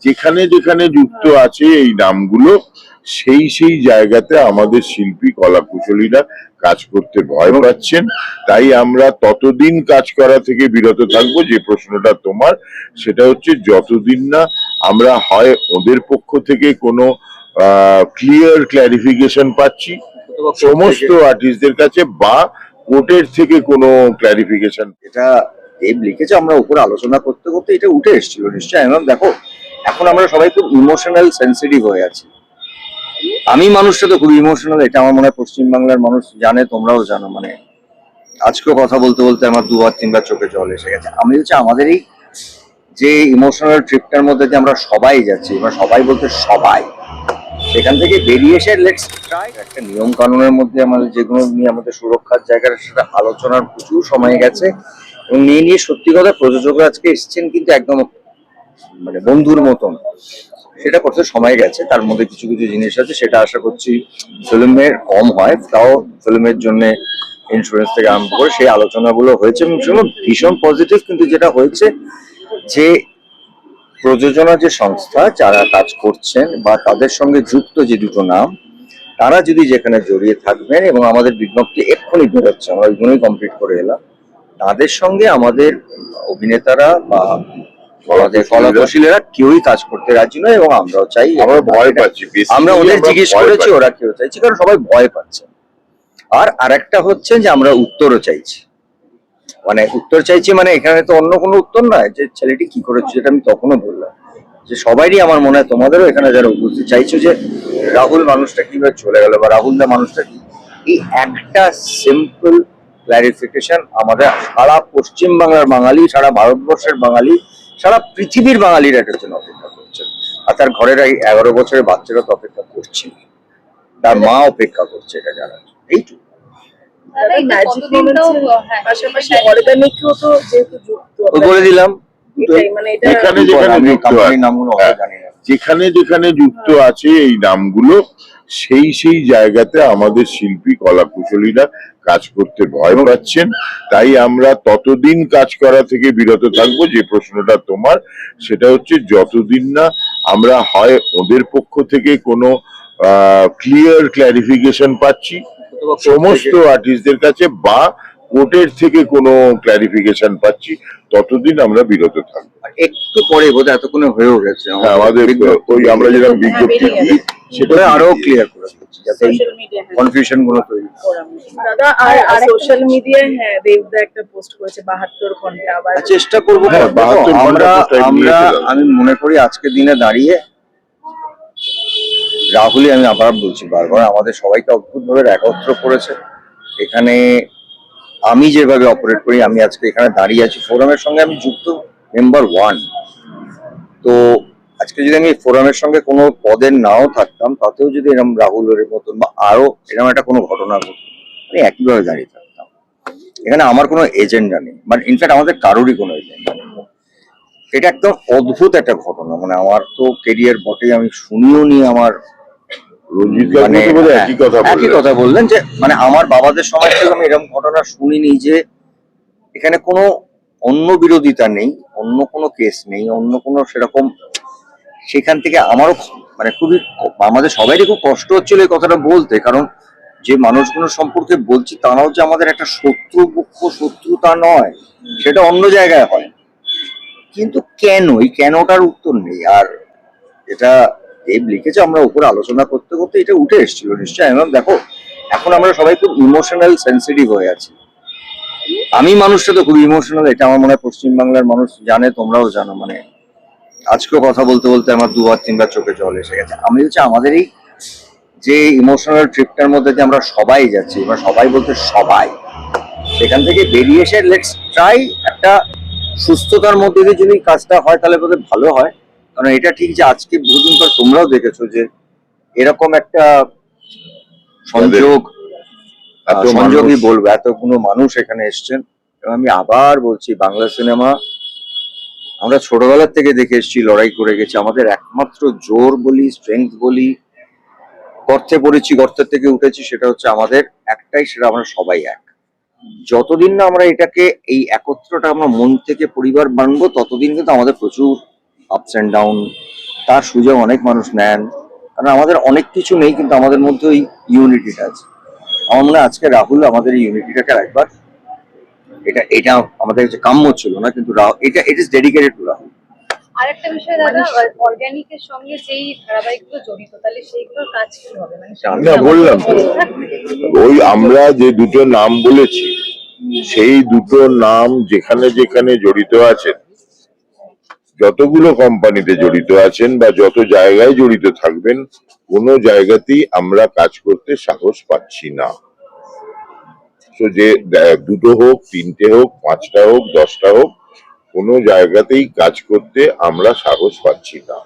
যেখানে যেখানে যুক্ত আছে এই নামগুলো, সেই সেই জায়গাতে আমাদের শিল্পী কলা কুশলীরা কাজ করতে ভয় পাচ্ছেন। তাই আমরা ততদিন কাজ করা থেকে বিরত থাকবো, যে প্রশ্নটা তোমার, সেটা হচ্ছে যতদিন না আমরা হয় ওদের পক্ষ থেকে কোনো ক্লিয়ার ক্ল্যারিফিকেশন পাচ্ছি সমস্ত আর্টিস্টদের কাছে, বা কোর্টের থেকে কোনো ক্ল্যারিফিকেশন। এটা দেব লিখেছে, আমরা উপরে আলোচনা করতে করতে এটা উঠে এসেছিল নিশ্চয়ই। এবং দেখো, এখন আমরা সবাই খুব ইমোশনাল সেন্সিটিভ হয়ে আছি। আমি মানুষটা তো খুব ইমোশনাল, এটা আমার মনে হয় পশ্চিমবাংলার মানুষ জানে, তোমরাও জানো। মানে আজকেও কথা বলতে বলতে আমার দুবার তিনবার চোখে জল এসে গেছে। আমি হচ্ছে আমাদের এই যে ইমোশনাল ট্রিপটার মধ্যে যে আমরা সবাই যাচ্ছি, এবার সবাই বলতে সবাই, সেখান থেকে বেরিয়ে এসে লেটস ট্রাই একটা নিয়ম কানুনের মধ্যে আমাদের যেগুলো নিয়ে আমাদের সুরক্ষার জায়গার সাথে আলোচনার প্রচুর সময় গেছে। এবং নিয়ে সত্যি কথা প্রযোজকরা আজকে এসছেন কিন্তু একদম মানে বন্ধুর মতন, সেটা করতে সময় গেছে। তার মধ্যে কিছু কিছু জিনিস আছে, সেটা আশা করছি ফিল্মের কম হয়, তাও ফিল্মের জন্য ইন্স্যুরেন্স থেকে আরম্ভ করে সেই আলোচনাগুলো হয়েছে এবং সেগুলো ভীষণ পজিটিভ। কিন্তু যেটা হয়েছে যে প্রযোজনা যে সংস্থা যারা কাজ করছেন বা তাদের সঙ্গে যুক্ত যে দুটো নাম, তারা যদি যেখানে জড়িয়ে থাকবেন, এবং আমাদের বিজ্ঞপ্তি এক্ষুনি বেরোচ্ছে, আমরা ওইগুলোই কমপ্লিট করে এলাম, তাদের সঙ্গে আমাদের অভিনেতারা বা আমাদের কলাকুশলীরা কেউই কাজ করতে রাজি নয়। এবং আমরাও চাই, আমরা ভয় পাচ্ছি, আমরা ওদের জিজ্ঞেস করেছি ওরা কেউ চাইছে, কারণ সবাই ভয় পাচ্ছে। আর আরেকটা হচ্ছে যে আমরা উত্তরও চাইছি, মানে উত্তর চাইছি মানে এখানে তো অন্য কোনো উত্তর নয় যে ছেলেটি কি করেছে, যেটা আমি তখনও বললাম যে সবাইরই, আমার মনে হয় তোমাদেরও এখানে যারা উপস্থিত চাইছো যে রাহুল মানুষটা কিভাবে চলে গেল বা রাহুল দা মানুষটা কি, এই একটা সিম্পল ক্লারিফিকেশন আমাদের সারা পশ্চিমবাংলার বাঙালি, সারা ভারতবর্ষের বাঙালি, সারা পৃথিবীর বাঙালির এটার জন্য অপেক্ষা করছেন। আর তার ঘরের 11 বছরের বাচ্চারা তো অপেক্ষা করছে, তার মা অপেক্ষা করছে এটা জানার। এইটুকু বলে দিলাম। যেখানে যেখানে যুক্ত আছে এই নামগুলো, সেই সেই জায়গাতে আমাদের শিল্পী কলা কুশলীরা কাজ করতে ভয় পাচ্ছেন। তাই আমরা ততদিন কাজ করা থেকে বিরত থাকবো, যে প্রশ্নটা তোমার, সেটা হচ্ছে যতদিন না আমরা হয় ওদের পক্ষ থেকে কোনো ক্লিয়ার ক্ল্যারিফিকেশন পাচ্ছি সমস্ত আর্টিস্টদের কাছে, বা কোর্টের থেকে কোনো ক্ল্যারিফিকেশন পাচ্ছি, ততদিন আমরা বিরত থাকবো। একটু পরে বোধহয় এতক্ষণে হয়েও গেছে আমাদের ওই আমরা যেরকম বিজ্ঞপ্তি দিই সেটা আরো ক্লিয়ার করে দিচ্ছি, যাতে কনফিউশন গুলো তৈরি। দাদা আর সোশ্যাল মিডিয়ায় দেবদা একটা পোস্ট করেছে 72 ঘন্টা, আবার চেষ্টা করবো। আমি মনে করি আজকের দিনে দাঁড়িয়ে রাহুলই, আমি আবার বলছি বারবার, আমাদের সবাইকে অদ্ভুত ভাবে একত্র করেছে। এখানে আমি যেভাবে অপারেট করি, আমি আজকে এখানে দাঁড়িয়ে আছি, ফোরামের সঙ্গে আমি যুক্ত মেম্বার 1। তো আজকে যদি আমি ফোরামের সঙ্গে কোনো পদের নাও থাকতাম, তাতেও যদি এরকম রাহুলের মতন বা আরো এরকম একটা কোনো ঘটনা ঘটতো, আমি একইভাবে দাঁড়িয়ে থাকতাম। এখানে আমার কোনো এজেন্ডা নেই, বাট ইনফ্যাক্ট আমাদের কারোরই কোনো এজেন্ডা নেই। এটা একদম অদ্ভুত একটা ঘটনা, মানে আমার তো কেরিয়ার বটে, আমি শুনিও নি। আমার একই কথা বললেন যে মানে আমার বাবাদের সময় থেকে আমি এরকম ঘটনা শুনিনি, যে এখানে কোনো অন্য বিরোধিতা নেই, অন্য কোনো কেস নেই, অন্য কোনো সেরকম। সেখান থেকে আমারও মানে খুবই, আমাদের সবাইরই খুব কষ্ট হচ্ছিল এই কথাটা বলতে, কারণ যে মানুষগুলো সম্পর্কে বলছি তারাও যে আমাদের একটা শত্রুতা নয়, সেটা অন্য জায়গায় হয়। কিন্তু কেন, এই কেনটার উত্তর নেই। আর এটা দেব লিখেছে, আমরা উপরে আলোচনা করতে করতে এটা উঠে এসেছিল নিশ্চয়ই। এবং দেখো, এখন আমরা সবাই খুব ইমোশনাল সেন্সিটিভ হয়ে আছি। আমি মানুষটা তো খুব ইমোশনাল, এটা আমার মনে হয় পশ্চিমবাংলার মানুষ জানে, তোমরাও জানো। মানে আজকেও কথা বলতে বলতে আমার দুবার তিনবার চোখে জল এসে গেছে। আমি হচ্ছে আমাদের এই যে ইমোশনাল ট্রিপটার মধ্যে যে আমরা সবাই যাচ্ছি, এবার সবাই বলতে সবাই, সেখান থেকে বেরিয়ে এসে লেটস ট্রাই একটা সুস্থতার মধ্যে দিয়ে যদি কাজটা হয় তাহলে বোধহয় ভালো হয়। কারণ এটা ঠিক যে আজকে বহুদিন পর তোমরাও দেখেছো যে এরকম একটা সংযোগই বলবো, এতগুলো মানুষ এখানে এসছেন। এবং আমি আবার বলছি, বাংলা সিনেমা আমরা ছোটবেলার থেকে দেখে এসেছি, লড়াই করে গেছি। আমাদের একমাত্র জোর বলি, স্ট্রেংথ বলি, গর্তে পড়েছি, গর্তের থেকে উঠেছি, সেটা হচ্ছে আমাদের একটাই, সেটা আমরা সবাই এক। যতদিন না আমরা এটাকে এই একত্রটা আমরা মন থেকে পরিবার বানবো, ততদিন কিন্তু আমাদের প্রচুর আপস অ্যান্ড ডাউন, তার সুযোগ অনেক মানুষ নেন। কারণ আমাদের অনেক কিছু নেই, কিন্তু আমাদের মধ্যে ওই ইউনিটিটা আছে। আমার মনে হয় আজকে রাহুল আমাদের এই ইউনিটিটাকে একবার, এটা এটা আমাদের কাছে কাম্য ছিল না, কিন্তু এটা it is dedicated to Rahul. আরেকটা বিষয় দাদা, অর্গানিকের সঙ্গে যেই ধারাবাহিকগুলো জড়িত, তাহলে সেইগুলোর কাজ কি হবে? মানে না, বললাম তো, ওই আমরা যে দুটো নাম বলেছি সেই দুটো নাম যেখানে যেখানে জড়িত আছেন, যতগুলো কোম্পানিতে জড়িত আছেন বা যত জায়গায় জড়িত থাকবেন, কোনো জায়গাতেই আমরা কাজ করতে সাহস পাচ্ছি না। তো যে দুটো হোক, তিনটে হোক, 5টা হোক, 10টা হোক, কোনো জায়গাতেই কাজ করতে আমরা সাহস পাচ্ছি না।